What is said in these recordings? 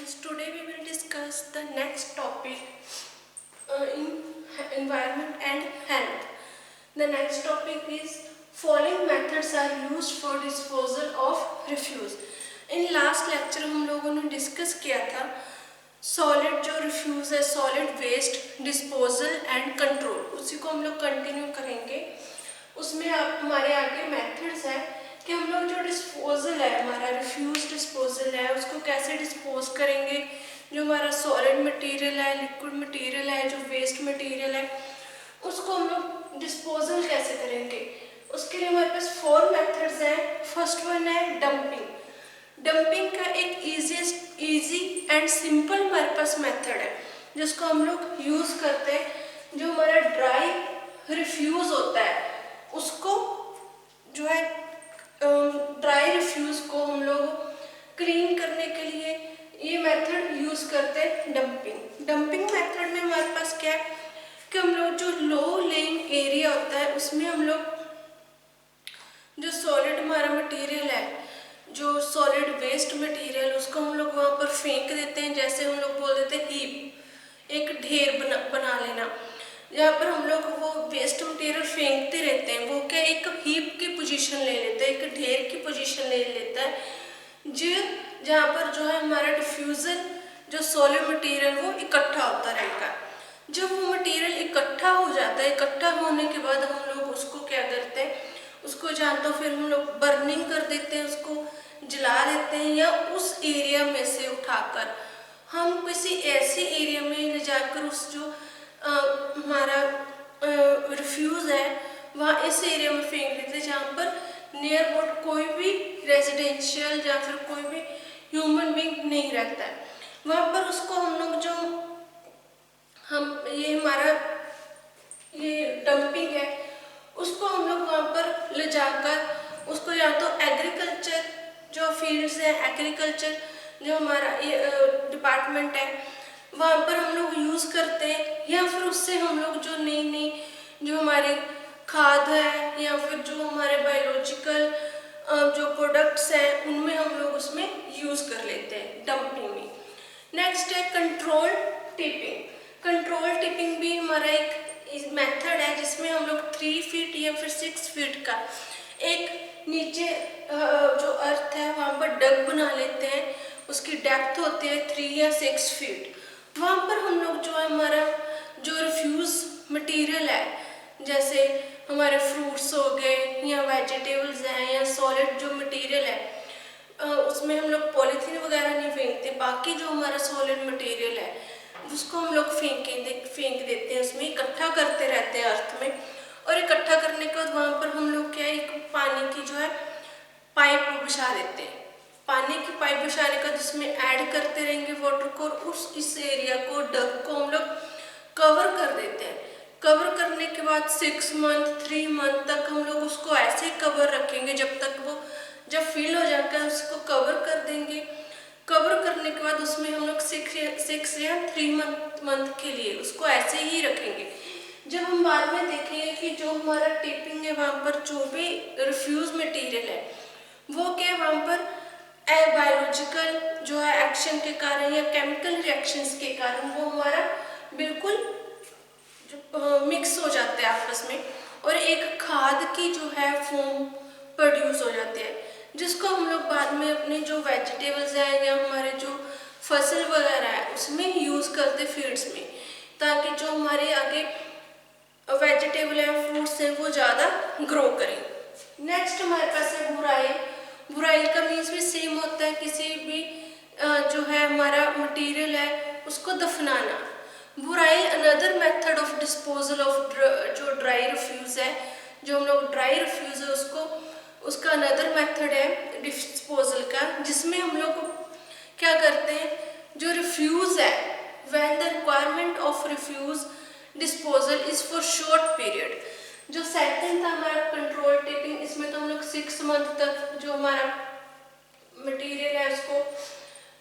friends, today we will discuss the next topic in environment and health. The next topic is following methods are used for disposal of refuse. In last lecture हम लोगों ने discuss किया था solid जो refuse है, solid waste disposal and control, उसी को हम लोग कंटिन्यू करेंगे। उसमें आप हमारे आगे मेथड्स है कि हम लोग जो डिस्पोजल है, हमारा रिफ्यूज डिस्पोजल है, उसको कैसे डिस्पोज करेंगे। जो हमारा सॉलिड मटेरियल है, लिक्विड मटेरियल है, जो वेस्ट मटेरियल है, उसको हम लोग डिस्पोजल कैसे करेंगे। उसके लिए हमारे पास 4 मेथड्स हैं। फर्स्ट वन है डंपिंग। डंपिंग का एक इजी एंड सिंपल हमारे पास मेथड है जिसको हम लोग यूज करते हैं। जो हमारा ड्राई रिफ्यूज होता है उसको जो है ड्राई रिफ्यूज को हम लोग क्लीन करने के लिए ये मेथड यूज करते हैं डंपिंग। डंपिंग मेथड में हमारे पास क्या है कि हम लोग जो लो लेइंग एरिया होता है उसमें हम लोग जो सॉलिड हमारा मटेरियल है, जो सॉलिड वेस्ट मटेरियल, उसको हम लोग वहाँ पर फेंक देते हैं। जैसे हम लोग बोल देते हैं हीप, एक ढेर बना लेना, जहाँ पर हम लोग वो वेस्ट मटेरियल फेंकते रहते हैं। वो क्या एक हीप की पोजीशन ले लेता है, एक ढेर की पोजीशन ले लेता है, जो जहाँ पर जो है हमारा डिफ्यूजन जो सॉलिड मटेरियल वो इकट्ठा होता रहेगा। जब वो मटेरियल इकट्ठा हो जाता है, इकट्ठा होने के बाद हम लोग उसको क्या करते हैं, उसको जहाँ तो फिर हम लोग बर्निंग कर देते हैं, उसको जला देते हैं, या उस एरिया में से उठाकर हम किसी ऐसे एरिया में ले जाकर उस जो हमारा रिफ्यूज है वहाँ इस एरिया में फेंक देते हैं जहाँ पर नियर अबाउट कोई भी रेजिडेंशियल या फिर कोई भी ह्यूमन बीइंग नहीं रहता है। वहाँ पर उसको हम लोग जो ये हमारा ये डंपिंग है उसको हम लोग वहाँ पर ले जाकर उसको या तो एग्रीकल्चर जो फील्ड्स है, एग्रीकल्चर जो हमारा ये डिपार्टमेंट है वहाँ पर हम लोग यूज़ करते हैं, या फिर उससे हम लोग जो नई जो हमारी खाद है या फिर जो हमारे बायोलॉजिकल जो प्रोडक्ट्स हैं उनमें हम लोग उसमें यूज़ कर लेते हैं डंपिंग में। नेक्स्ट है कंट्रोल टिपिंग। कंट्रोल टिपिंग भी हमारा एक मेथड है जिसमें हम लोग 3 फीट या फिर 6 फीट का एक नीचे जो अर्थ है वहाँ पर डग बना लेते हैं। उसकी डेप्थ होती है 3 या 6 फीट। वहाँ पर हम लोग जो है हमारा जो रिफ्यूज मटेरियल है, जैसे हमारे फ्रूट्स हो गए या वेजिटेबल्स हैं या सॉलिड जो मटेरियल है, उसमें हम लोग पॉलीथीन वगैरह नहीं फेंकते। बाकी जो हमारा सॉलिड मटेरियल है उसको हम लोग फेंक देते हैं, उसमें इकट्ठा करते रहते हैं अर्थ में। और इकट्ठा करने के बाद वहाँ पर हम लोग क्या एक पानी की जो है पाइप बिछा देते हैं। पानी की पाइप बिछाने का जिसमें ऐड करते रहेंगे वाटर को, और इस एरिया को डग को हम लोग कवर कर देते हैं। कवर करने के बाद 6 मंथ 3 मंथ तक हम लोग उसको ऐसे ही कवर रखेंगे जब तक वो जब फिल हो जाकर उसको कवर कर देंगे। कवर करने के बाद उसमें हम लोग 6 या 3 मंथ के लिए उसको ऐसे ही रखेंगे। जब हम बाद में देखेंगे कि जो हमारा टिपिंग है वहाँ पर जो भी रिफ्यूज मटेरियल है वो क्या वहाँ पर बायोलॉजिकल जो है एक्शन के कारण या केमिकल रिएक्शंस के कारण वो हमारा बिल्कुल मिक्स हो जाते हैं आपस में, और एक खाद की जो है फॉर्म प्रोड्यूस हो जाती है, जिसको हम लोग बाद में अपने जो वेजिटेबल्स हैं या हमारे जो फसल वगैरह है उसमें यूज़ करते फीड्स में, ताकि जो हमारे आगे वेजिटेबल हैं, फ्रूट्स हैं, वो ज़्यादा ग्रो करें। नेक्स्ट हमारे पास है बुराई। बुराई का मीन्स भी सेम होता है, किसी भी जो है हमारा मटेरियल है उसको दफनाना। बुराई another method of disposal of जो ड्राई रिफ्यूज है, जो हम लोग ड्राई रिफ्यूज है उसका अनदर मेथड है डिस्पोजल का, जिसमें हम लोग क्या करते हैं जो रिफ्यूज है when the requirement of refuse disposal is for short period. जो सेकंड था हमारा कंट्रोल टिपिंग, इसमें तो हम लोग 6 मंथ तक जो हमारा मटेरियल है उसको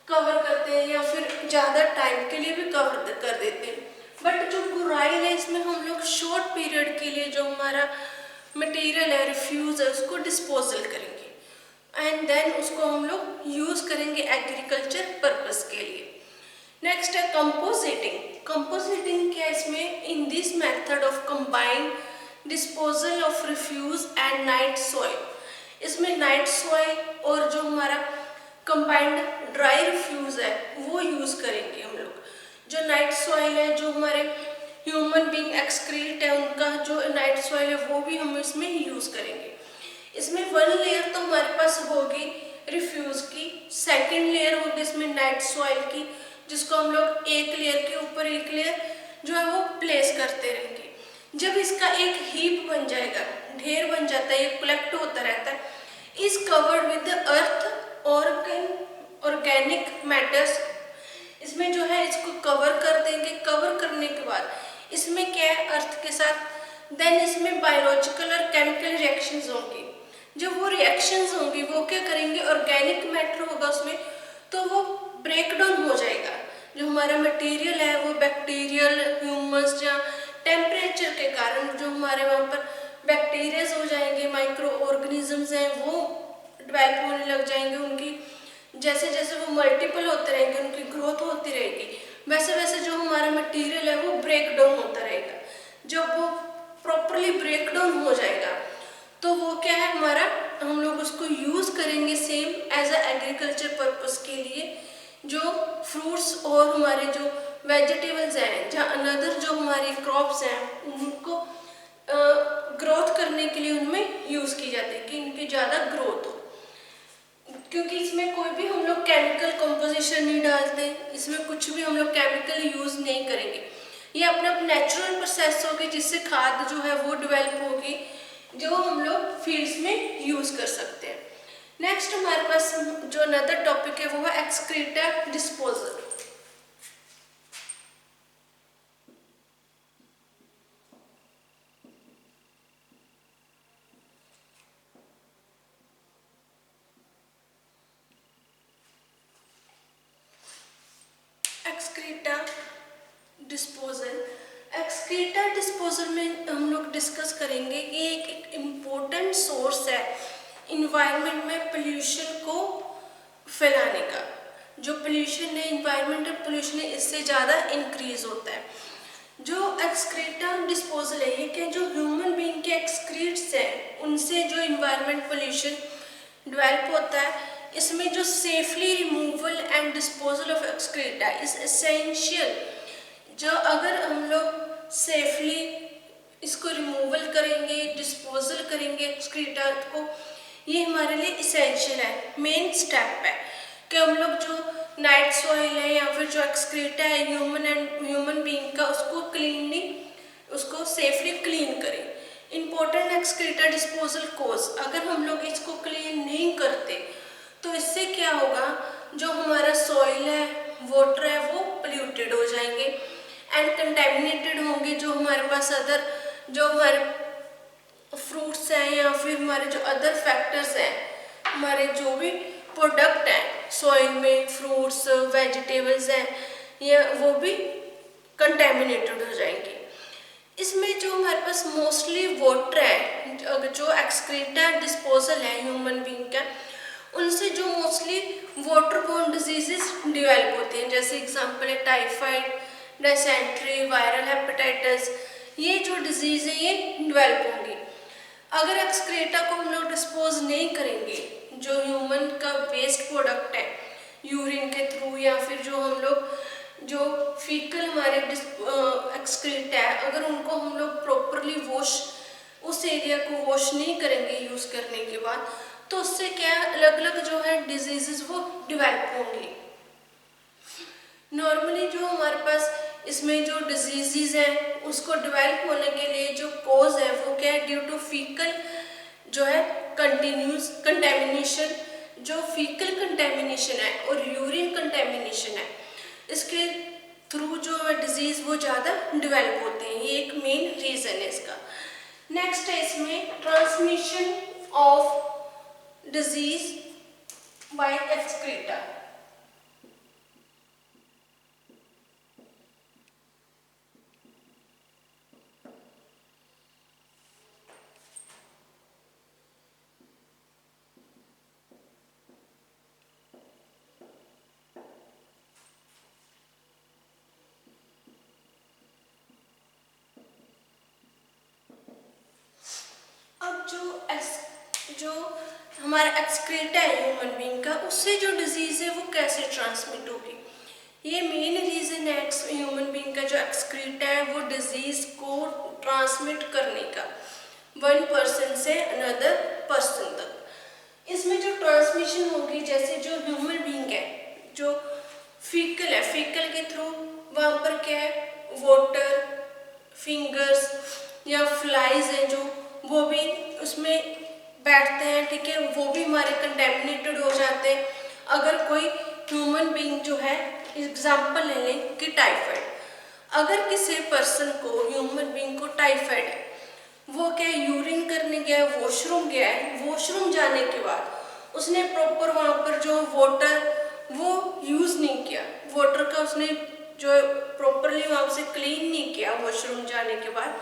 कवर करते हैं या फिर ज़्यादा टाइम के लिए भी कवर कर देते हैं। बट जो बुराई है इसमें हम लोग शॉर्ट पीरियड के लिए जो हमारा मटेरियल है रिफ्यूज है उसको डिस्पोजल करेंगे। एंड देन उसको हम लोग यूज करेंगे एग्रीकल्चर पर्पस के लिए। नेक्स्ट है कंपोजिटिंग। कंपोजिटिंग क्या है इसमें? In this method of combined disposal of refuse and night soil, इसमें नाइट सॉइल और जो हमारा कंबाइंड ड्राई रिफ्यूज है वो यूज करेंगे हम लोग। जो नाइट सॉइल है, जो हमारे ह्यूमन बीइंग एक्सक्रीट है, उनका जो नाइट सॉइल है वो भी हम इसमें यूज करेंगे। इसमें वन लेयर तो हमारे पास होगी रिफ्यूज की, सेकंड लेयर होगी इसमें नाइट सॉइल की, जिसको हम लोग एक लेयर के ऊपर एक लेयर जो है वो प्लेस करते रहेंगे। जब इसका एक हीप बन जाएगा, ढेर बन जाता है, ये कलेक्ट होता रहता है, is covered with earth organic matters, इसमें जो है इसको कवर कर देंगे। कवर करने के बाद इसमें क्या है, अर्थ के साथ देन इसमें बायोलॉजिकल और केमिकल रिएक्शंस होंगी। जब वो रिएक्शंस होंगी वो क्या करेंगे, ऑर्गेनिक मैटर होगा उसमें, तो वो ब्रेक डाउन हो जाएगा। जो हमारा मटेरियल है वो बैक्टीरियल, ह्यूमस या टेम्परेचर के कारण जो हमारे वहाँ पर बैक्टीरियाज हो जाएंगे, माइक्रो ऑर्गेनिजम्स हैं वो डेवलप होने लग जाएंगे। उनकी जैसे जैसे वो मल्टीपल होते रहेंगे, उनकी ग्रोथ होती रहेगी, वैसे वैसे जो हमारा मटेरियल है वो ब्रेक डाउन होता रहेगा। जब वो प्रॉपरली ब्रेक डाउन हो जाएगा तो वो क्या है हमारा, हम लोग उसको यूज करेंगे same as a agriculture purpose के लिए। जो फ्रूट्स और हमारे जो वेजिटेबल्स हैं, जहाँ अनदर जो हमारी क्रॉप्स हैं उनको ग्रोथ करने के लिए उनमें यूज की जाती है कि इनकी ज़्यादा ग्रोथ हो। क्योंकि इसमें कोई भी हम लोग केमिकल कंपोजिशन नहीं डालते, इसमें कुछ भी हम लोग केमिकल यूज नहीं करेंगे। ये अपना नेचुरल प्रोसेस होगी जिससे खाद जो है वो डेवलप होगी, जो हम लोग फील्ड्स में यूज कर सकते हैं। नेक्स्ट हमारे पास जो अनदर टॉपिक है वो है excreta disposal. Excreta disposal, excreta disposal में हम लोग डिस्कस करेंगे कि एक इम्पोर्टेंट सोर्स है इन्वायरमेंट में पोल्यूशन को फैलाने का। जो पोल्यूशन है, इन्वायरमेंटल पोल्यूशन है, इससे ज़्यादा इंक्रीज होता है। जो एक्सक्रीटा डिस्पोजल है ये क्या, जो ह्यूमन बीइंग के एक्सक्रीट्स हैं उनसे जो इन्वायरमेंट पोल्यूशन डेवलप होता है, इसमें जो safely removal and disposal of excreta is essential. जो अगर हम लोग सेफली इसको रिमूवल करेंगे, डिस्पोजल करेंगे एक्सक्रीटा को, ये हमारे लिए इसेंशियल है, मेन स्टेप है कि हम लोग जो नाइट सॉइल है या फिर जो एक्सक्रीटा है ह्यूमन बीइंग का, उसको क्लीनली, उसको सेफली क्लीन करें। इम्पोर्टेंट एक्सक्रीटा डिस्पोजल कोज, अगर हम लोग इसको क्लीन नहीं करते तो इससे क्या होगा, जो हमारा सॉइल है, वाटर है, वो पोल्यूटेड हो जाएंगे एंड कंटेमिनेटेड होंगे। जो हमारे पास अदर जो हमारे फ्रूट्स हैं या फिर हमारे जो अदर फैक्टर्स हैं, हमारे जो भी प्रोडक्ट हैं सॉइल में, फ्रूट्स वेजिटेबल्स हैं, ये वो भी कंटेमिनेटेड हो जाएंगे। इसमें जो हमारे पास मोस्टली वाटर है, जो एक्सक्रीटा डिस्पोजल है ह्यूमन बीइंग का, उनसे जो mostly water borne diseases develop होते हैं, जैसे एग्जांपल है टाइफाइड, डिसेंट्री, वायरल हेपेटाइटिस, ये जो डिजीज है ये डेवलप होंगी। अगर एक्सक्रीटा को हम लोग डिस्पोज नहीं करेंगे, जो ह्यूमन का वेस्ट प्रोडक्ट है यूरिन के थ्रू या फिर जो हम लोग जो फीकल हमारे एक्सक्रीटा है, अगर उनको हम लोग प्रॉपरली वॉश, उस एरिया को वॉश नहीं करेंगे यूज करने के बाद, तो उससे क्या अलग अलग जो है डिजीजेस वो डेवलप होंगी। नॉर्मली जो हमारे पास इसमें जो डिजीजेस हैं उसको डेवलप होने के लिए जो कॉज है वो क्या है, ड्यू टू फीकल जो है कंटिन्यूस कंटेमिनेशन, जो फीकल कंटेमिनेशन है और यूरिन कंटेमिनेशन है, इसके थ्रू जो है डिजीज वो ज़्यादा डेवलप होते हैं। ये एक मेन रीज़न है इसका। नेक्स्ट है इसमें transmission of disease bye excreta. जो हमारा एक्सक्रीटा है ह्यूमन बीइंग का, उससे जो डिजीज़ है वो कैसे ट्रांसमिट होगी। ये मेन रीज़न है ह्यूमन बीइंग का जो एक्सक्रीटा है वो डिजीज़ को ट्रांसमिट करने का वन पर्सन से अनदर पर्सन तक। इसमें जो ट्रांसमिशन होगी, जैसे जो ह्यूमन बीइंग है जो फीकल है, फीकल के थ्रू वहाँ पर क्या है, वाटर, फिंगर्स या फ्लाइज हैं जो वो भी उसमें बैठते हैं, ठीक है, वो भी हमारे कंटेमिनेटेड हो जाते हैं। अगर कोई ह्यूमन बीइंग जो है, एग्जाम्पल ले लें कि टाइफाइड, अगर किसी पर्सन को, ह्यूमन बीइंग को टाइफाइड है, वो क्या यूरिन करने गया है, वॉशरूम गया है, वॉशरूम जाने के बाद उसने प्रॉपर वहाँ पर जो वाटर वो यूज़ नहीं किया, वाटर का उसने जो प्रॉपरली वहाँ से क्लीन नहीं किया वॉशरूम जाने के बाद,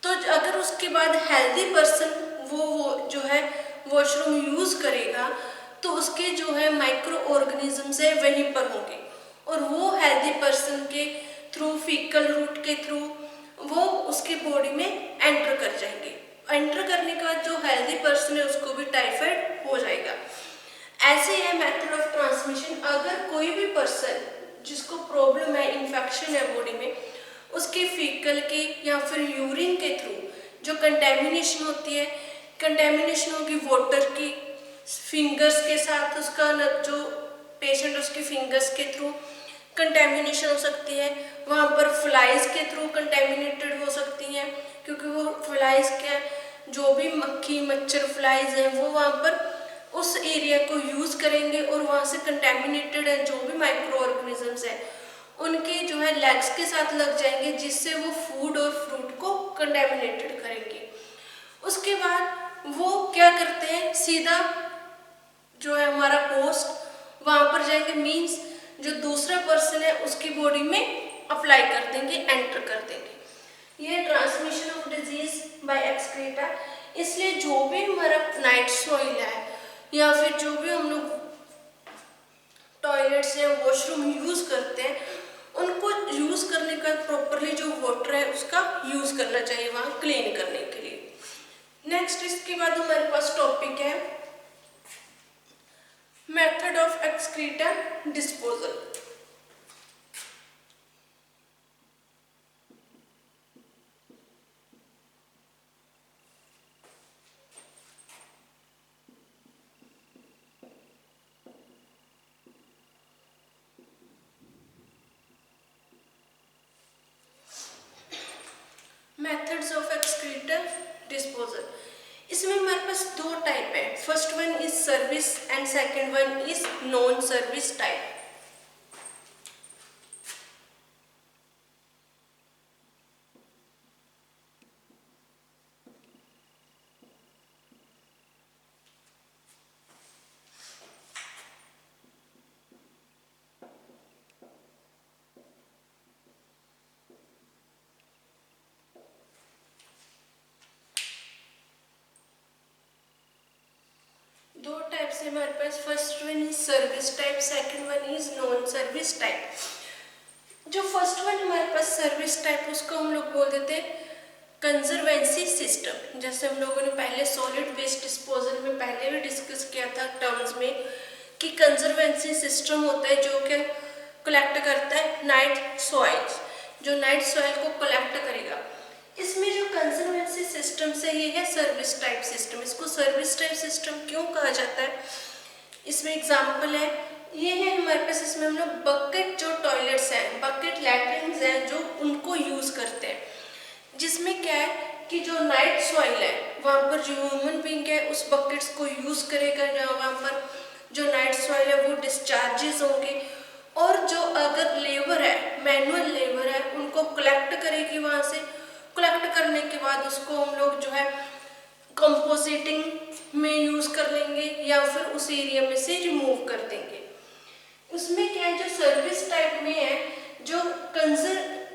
तो अगर उसके बाद हेल्दी पर्सन वो जो है वॉशरूम यूज़ करेगा तो उसके जो है माइक्रो ऑर्गेनिजम्स है वहीं पर होंगे और वो हेल्दी पर्सन के थ्रू, फीकल रूट के थ्रू वो उसकी बॉडी में एंटर कर जाएंगे। एंटर करने के बाद जो हेल्दी पर्सन है उसको भी टाइफाइड हो जाएगा। ऐसे है मेथड ऑफ ट्रांसमिशन। अगर कोई भी पर्सन जिसको प्रॉब्लम है, इन्फेक्शन है बॉडी में, उसके फीकल के या फिर यूरिन के थ्रू जो कंटेमिनेशन होती है, कंटेमिनेशन होगी वाटर की, फिंगर्स के साथ उसका जो पेशेंट उसके फिंगर्स के थ्रू कंटेमिनेशन हो सकती है, वहाँ पर फ्लाइज के थ्रू कंटेमिनेटेड हो सकती हैं, क्योंकि वो फ्लाइज के जो भी मक्खी मच्छर फ्लाइज हैं वो वहाँ पर उस एरिया को यूज़ करेंगे और वहाँ से कंटेमिनेटेड है जो भी माइक्रो ऑर्गेनिजम्स हैं उनके जो है लेग्स के साथ लग जाएंगे, जिससे वो फूड और फ्रूट को कंटेमिनेटेड करेंगे। उसके बाद वो क्या करते हैं, सीधा जो है हमारा होस्ट वहाँ पर जाएंगे, मीन्स जो दूसरा पर्सन है उसकी बॉडी में अप्लाई कर देंगे, एंटर कर देंगे। ये transmission of disease bye excreta. इसलिए जो भी हमारा नाइट सॉइल है या फिर जो भी हम लोग टॉयलेट्स या वॉशरूम यूज़ करते हैं, उनको यूज़ करने का प्रॉपरली जो वाटर है उसका यूज़ करना चाहिए वहाँ क्लीन करने के लिए। नेक्स्ट इसके बाद हमारे पास टॉपिक है method of excreta disposal. Methods of excreta disposal. इसमें हमारे पास दो टाइप है, first one is service and second one is non service type. दो टाइप से हमारे पास, first one is service type, second one is non service type. जो फर्स्ट वन हमारे पास सर्विस टाइप, उसको हम लोग बोल देते हैं कंजर्वेंसी सिस्टम। जैसे हम लोगों ने पहले सॉलिड वेस्ट डिस्पोजल में पहले भी डिस्कस किया था टर्म्स में कि कंजर्वेंसी सिस्टम होता है जो कि कलेक्ट करता है नाइट सॉइल, जो नाइट सॉइल को कलेक्ट करेगा। इसमें जो कंजर्वेंसी सिस्टम से ये है सर्विस टाइप सिस्टम। इसको सर्विस टाइप सिस्टम क्यों कहा जाता है, इसमें एग्जांपल है, ये है हमारे पास, इसमें हम लोग बकेट जो टॉयलेट्स हैं, बकेट लैट्रिन्स हैं जो उनको यूज़ करते हैं, जिसमें क्या है कि जो नाइट सॉइल है वहाँ पर जो ह्यूमन बीइंग है उस बकेट्स को यूज़ करेगा, जहाँ वहाँ पर जो नाइट सॉइल है वो डिस्चार्जेस होंगे, और जो अगर लेबर है, मैनुअल लेबर है, उनको कलेक्ट करेगी वहाँ से। कलेक्ट करने के बाद उसको हम लोग जो है कंपोजिटिंग में यूज़ कर लेंगे या फिर उस एरिया में से रिमूव कर देंगे। उसमें क्या है, जो सर्विस टाइप में है, जो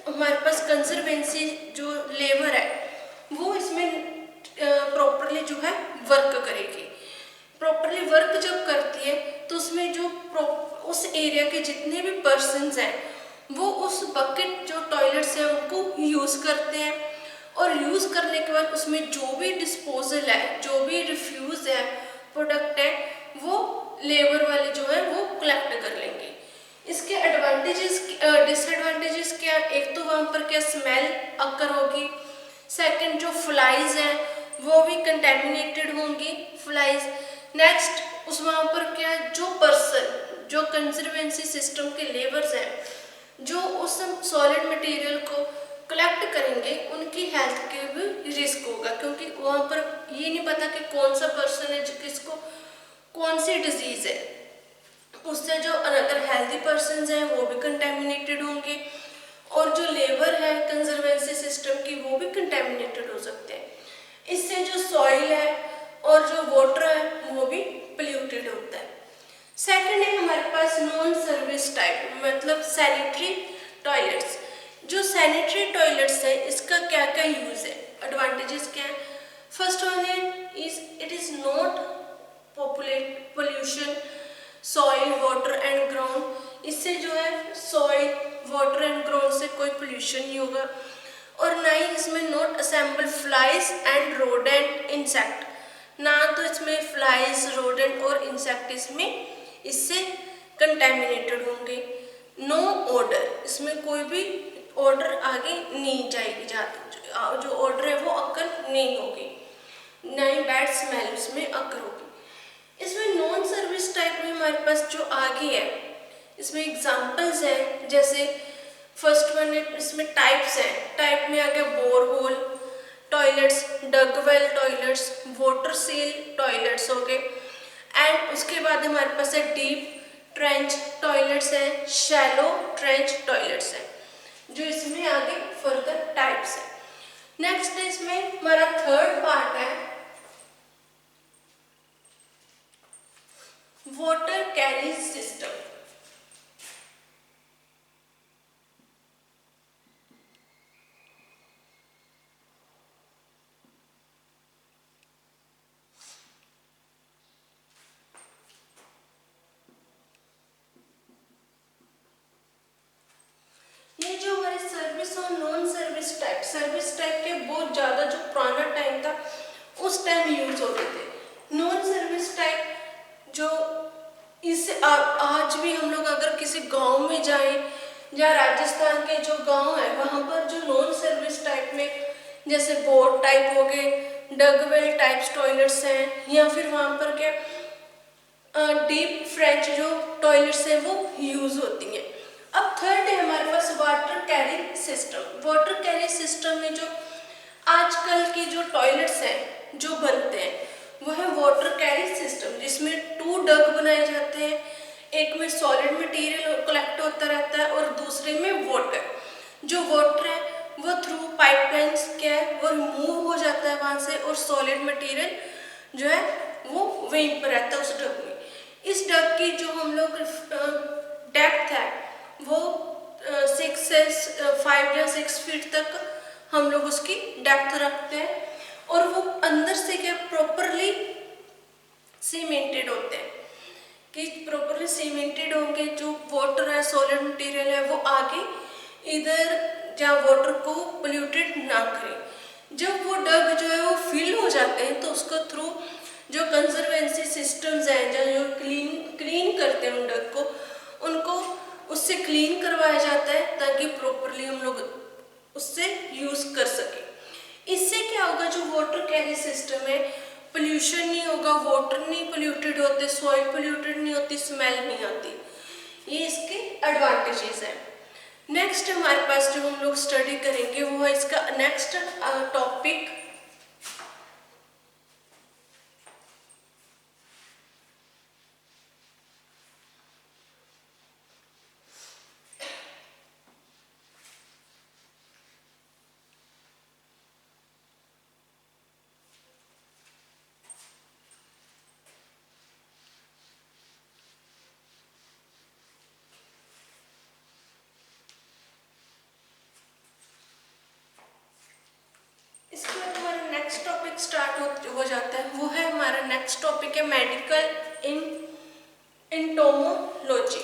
हमारे पास कंजर्वेंसी जो लेबर है वो इसमें प्रॉपरली जो है वर्क करेगी। प्रॉपरली वर्क जब करती है तो उसमें जो उस एरिया के जितने भी पर्सन्स हैं वो उस बकेट जो टॉयलेट्स हैं उनको यूज़ करते हैं, और यूज़ करने के बाद उसमें जो भी डिस्पोजल है, जो भी रिफ्यूज़ है, प्रोडक्ट है, वो लेबर वाले जो है वो कलेक्ट कर लेंगे। इसके एडवांटेजेस डिसएडवांटेजेस क्या, एक तो वहाँ पर क्या स्मेल अकर होगी, सेकंड जो फ्लाइज हैं वो भी कंटेमिनेटेड होंगी फ्लाइज। नेक्स्ट उस वहाँ पर क्या जो पर्सन, जो कंजर्वेंसी सिस्टम के लेबर्स हैं, जो उस सॉलिड मटेरियल को कलेक्ट करेंगे, उनकी हेल्थ के भी रिस्क होगा, क्योंकि वहाँ पर ये नहीं पता कि कौन सा पर्सन है किसको कौन सी डिजीज है। उससे जो अनदर हेल्दी पर्सन हैं वो भी कंटेमिनेटेड होंगे, और जो लेबर है कंजर्वेंसी सिस्टम की वो भी कंटेमिनेटेड हो सकते हैं। इससे जो सॉइल है और जो वाटर है वो भी पोल्यूटेड होता है। सेकंड है हमारे पास नॉन सर्विस टाइप, मतलब सैनिटरी टॉयलेट्स। जो सैनिटरी टॉयलेट्स है इसका क्या क्या यूज है, एडवांटेजेस क्या है। फर्स्ट वन है it is not pollution soil water and ground. इससे जो है सॉइल वाटर एंड ग्राउंड से कोई पोल्यूशन नहीं होगा, और ना ही इसमें not assemble flies and rodent insect, ना तो इसमें फ्लाइज रोडेंट और इंसेक्ट इससे कंटेमिनेटेड होंगे। नो ऑर्डर, इसमें कोई भी ऑर्डर आगे नहीं जाएगी, जो ऑर्डर है वो अकर नहीं होगी, ना ही बैड स्मेल इसमें अकर होगी। इसमें नॉन सर्विस टाइप में हमारे पास जो आगे है इसमें एग्जांपल्स हैं, जैसे फर्स्ट वन है इसमें टाइप्स है, टाइप में आ गया borehole toilets, dug well toilets, water seal toilets हो गए, एंड उसके बाद हमारे पास है डीप ट्रेंच टॉयलेट्स है, शैलो ट्रेंच टॉयलेट्स है, जो इसमें आगे फर्दर टाइप्स है। नेक्स्ट इसमें हमारा थर्ड पार्ट है वाटर कैरी सिस्टम। ये जो हमारे सर्विस और नॉन सर्विस टाइप के बहुत ज़्यादा जो पुराना टाइम था उस टाइम यूज होते थे। नॉन सर्विस टाइप जो इस आज भी हम लोग अगर किसी गांव में जाएं, या राजस्थान के जो गांव है वहाँ पर जो नॉन सर्विस टाइप में जैसे बोट टाइप हो गए, डगवेल टाइप्स टॉयलेट्स हैं, या फिर वहाँ पर क्या डीप फ्रेंच जो टॉयलेट्स हैं वो यूज होती हैं। अब थर्ड है हमारे पास water carry system. Water carry system में जो आजकल की जो टॉयलेट्स हैं जो बनते हैं वो है वाटर कैरी सिस्टम, जिसमें 2 डग बनाए जाते हैं, एक में सॉलिड मटेरियल कलेक्ट होता रहता है और दूसरे में वाटर। जो वाटर है वो थ्रू पाइपलाइंस क्या है वो रिमूव हो जाता है वहाँ से, और सॉलिड मटेरियल जो है वो वहीं पर रहता है उस डग में। इस डग की जो हम लोग डेप्थ है वो 6 से 5 या 6 फीट तक हम लोग उसकी डेप्थ रखते हैं, और वो अंदर से क्या प्रॉपरली सीमेंटेड होते हैं, कि प्रॉपरली सीमेंटेड होंगे। जो वाटर है सॉलिड मटेरियल है वो आगे इधर जहाँ वाटर को पोल्यूटेड ना करे। जब वो डग जो है वो फिल हो जाते हैं तो उसको थ्रू जो कंजर्वेंसी सिस्टम्स हैं जो क्लीन करते हैं उन डग को, उनको उससे क्लीन करवाया जाता है ताकि प्रॉपरली हम लोग उससे यूज कर सके। इससे क्या होगा, जो वाटर कैरी सिस्टम है पोल्यूशन नहीं होगा, वाटर नहीं पोल्यूटेड होते, सॉइल पोल्यूटेड नहीं होती, स्मेल नहीं आती। ये इसके एडवांटेजेस हैं। नेक्स्ट हमारे पास जो हम लोग स्टडी करेंगे वो है इसका नेक्स्ट टॉपिक स्टार्ट हो जाता है। वो है हमारा नेक्स्ट टॉपिक है मेडिकल एंटोमोलॉजी।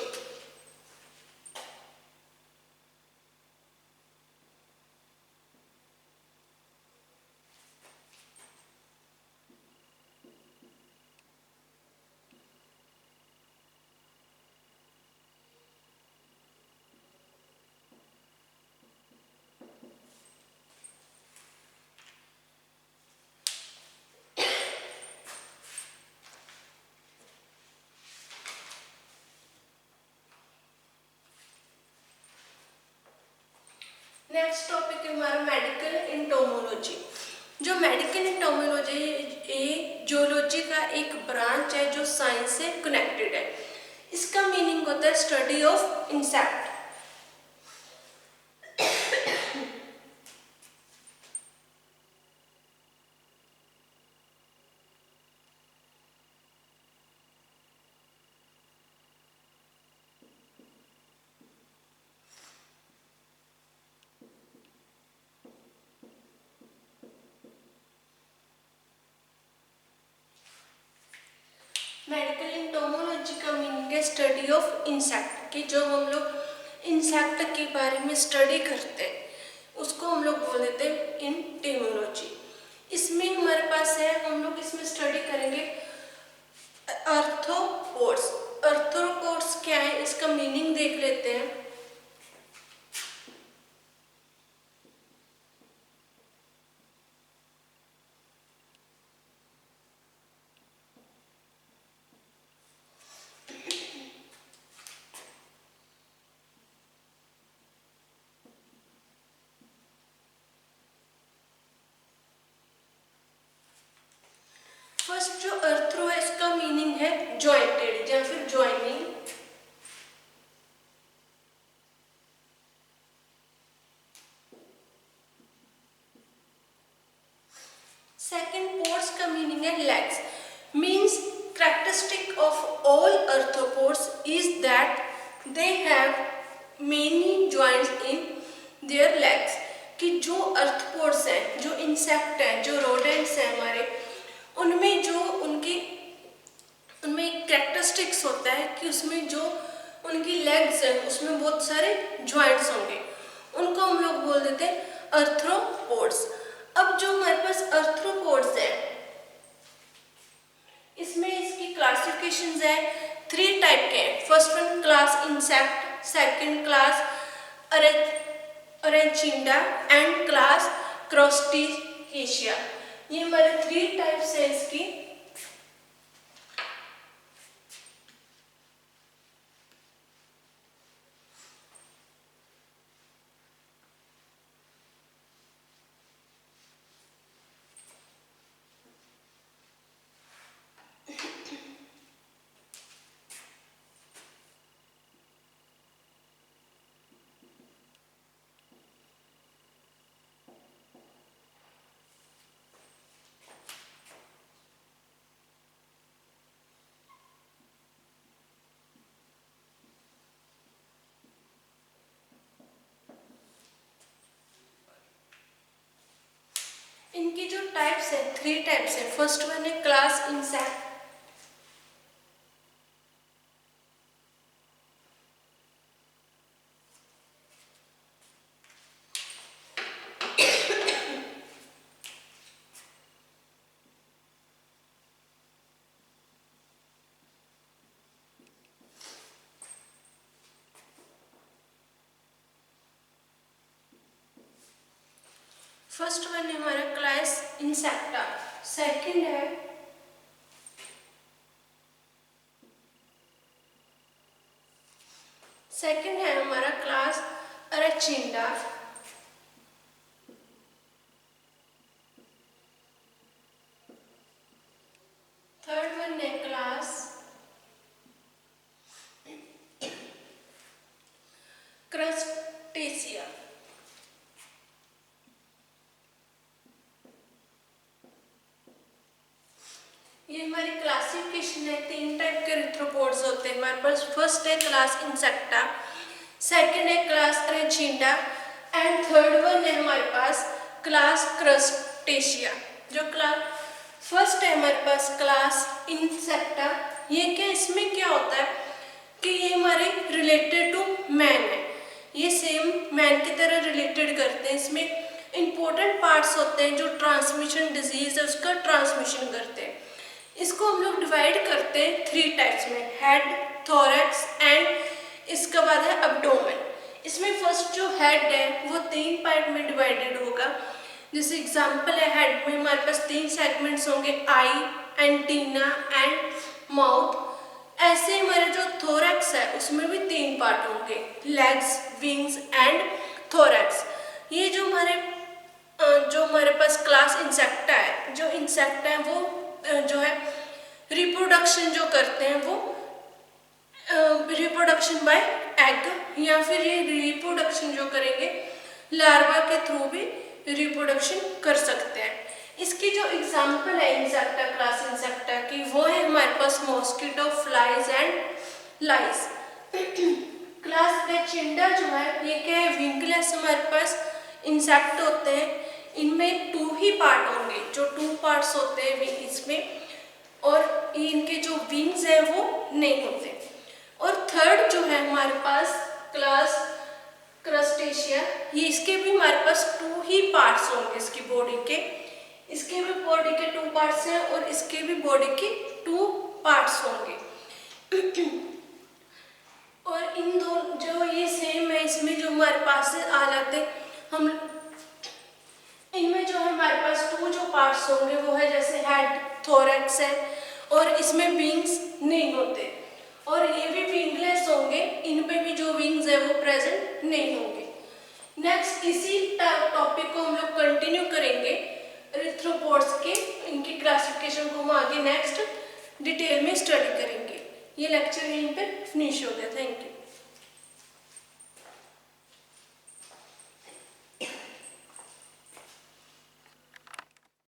नेक्स्ट टॉपिक है हमारा मेडिकल एंटोमोलॉजी। जो मेडिकल एंटोमोलॉजी ये जूलॉजी का एक ब्रांच है जो साइंस से कनेक्टेड है। इसका मीनिंग होता है study of insect. Medical entomology का मीनिंग है स्टडी ऑफ इंसेक्ट, कि जो हम लोग इंसेक्ट के बारे में स्टडी करते हैं उसको हम लोग बोल देते हैं एंटोमोलॉजी। इसमें हमारे पास है, हम लोग इसमें स्टडी करेंगे आर्थ्रोपोड्स। आर्थ्रोपोड्स क्या है इसका मीनिंग देख लेते हैं। फर्स्ट जो अर्थ्रो है इसका मीनिंग है जॉइंटेड या फिर जॉइनिंग। सेकंड पोड्स का मीनिंग है legs. Means characteristic of all arthropods is that they have many joints in their legs. कि जो आर्थ्रोपोड्स हैं, जो इंसेक्ट हैं, जो रोडेंट्स हैं हमारे, उनमें जो उनमें एक कैरेक्टरिस्टिक्स होता है कि उसमें जो उनकी लेग्स हैं उसमें बहुत सारे जॉइंट्स होंगे, उनको हम लोग बोल देते हैं आर्थ्रोपोड्स। अब जो हमारे पास आर्थ्रोपोड्स है इसमें इसकी क्लासिफिकेशंस है 3 टाइप के हैं। First one class insect, second class arachnida and class crustacea. ये हमारे 3 टाइप्स है इसकी। इनकी जो टाइप्स है 3 टाइप्स है। फर्स्ट वन है क्लास इंसेक्ट, फर्स्ट वन है हमारा क्लास इंसेक्टा। सेकंड है हमारा क्लास अरेचिंडा। थर्ड वन है क्लास क्रस्टेशिया। ये हमारी क्लासिफिकेशन है। 3 टाइप के आर्थ्रोपोड्स होते हैं हमारे पास। फर्स्ट है क्लास इंसेक्टा, सेकंड है class arachnida and third one है हमारे पास क्लास क्रस्टेशिया। जो क्लास फर्स्ट है हमारे पास क्लास इंसेक्टा, ये क्या, इसमें क्या होता है कि ये हमारे रिलेटेड टू मैन है, ये सेम मैन की तरह रिलेटेड करते हैं। इसमें इंपॉर्टेंट पार्ट्स होते हैं जो ट्रांसमिशन डिजीज है उसका ट्रांसमिशन करते हैं। इसको हम लोग डिवाइड करते हैं 3 टाइप्स में, हेड, थोरैक्स एंड इसके बाद है अब्डोमेन। इसमें फर्स्ट जो हेड है वो 3 पार्ट में डिवाइडेड होगा। जैसे एग्जांपल है, हेड में हमारे पास 3 सेगमेंट्स होंगे, आई, एंटीना एंड माउथ। ऐसे हमारे जो थोरैक्स है उसमें भी 3 पार्ट होंगे, लेग्स, विंग्स एंड थोरैक्स। ये जो हमारे पास क्लास इंसेक्टा है, जो इंसेक्ट है वो जो है रिप्रोडक्शन जो करते हैं वो रिप्रोडक्शन बाय एग, या फिर ये रिप्रोडक्शन जो करेंगे लार्वा के थ्रू भी रिप्रोडक्शन कर सकते हैं। इसकी जो एग्जांपल है इंसेक्टा, क्लास इंसेक्टा की, वो है हमारे पास mosquito, flies and lice. Class प्लेचिंडा जो है ये क्या है, विंगलेस हमारे पास इंसेक्ट होते हैं। इनमें 2 ही पार्ट होंगे, जो 2 पार्ट्स होते हैं इसमें, और इनके जो विंग्स हैं वो नहीं होते। और थर्ड जो है हमारे पास क्लास क्रस्टेशिया, ये इसके भी हमारे पास 2 ही पार्ट्स होंगे इसकी बॉडी के। इसके भी बॉडी के 2 पार्ट्स हैं और इसके भी बॉडी के 2 पार्ट्स होंगे। और इन दोनों जो ये सेम है, इसमें जो हमारे पास आ जाते हम, इनमें जो है हमारे पास 2 जो पार्ट्स होंगे वो है जैसे हेड, थोरैक्स है, और इसमें विंग्स नहीं होते, और ये भी विंगलेस होंगे, इनमें भी जो विंग्स है वो प्रेजेंट नहीं होंगे। नेक्स्ट इसी टॉपिक को हम लोग कंटिन्यू करेंगे एरिथ्रोपोड्स के, इनकी क्लासिफिकेशन को हम आगे नेक्स्ट डिटेल में स्टडी करेंगे। ये लेक्चर यहीं पे फिनिश हो गया। Thank you.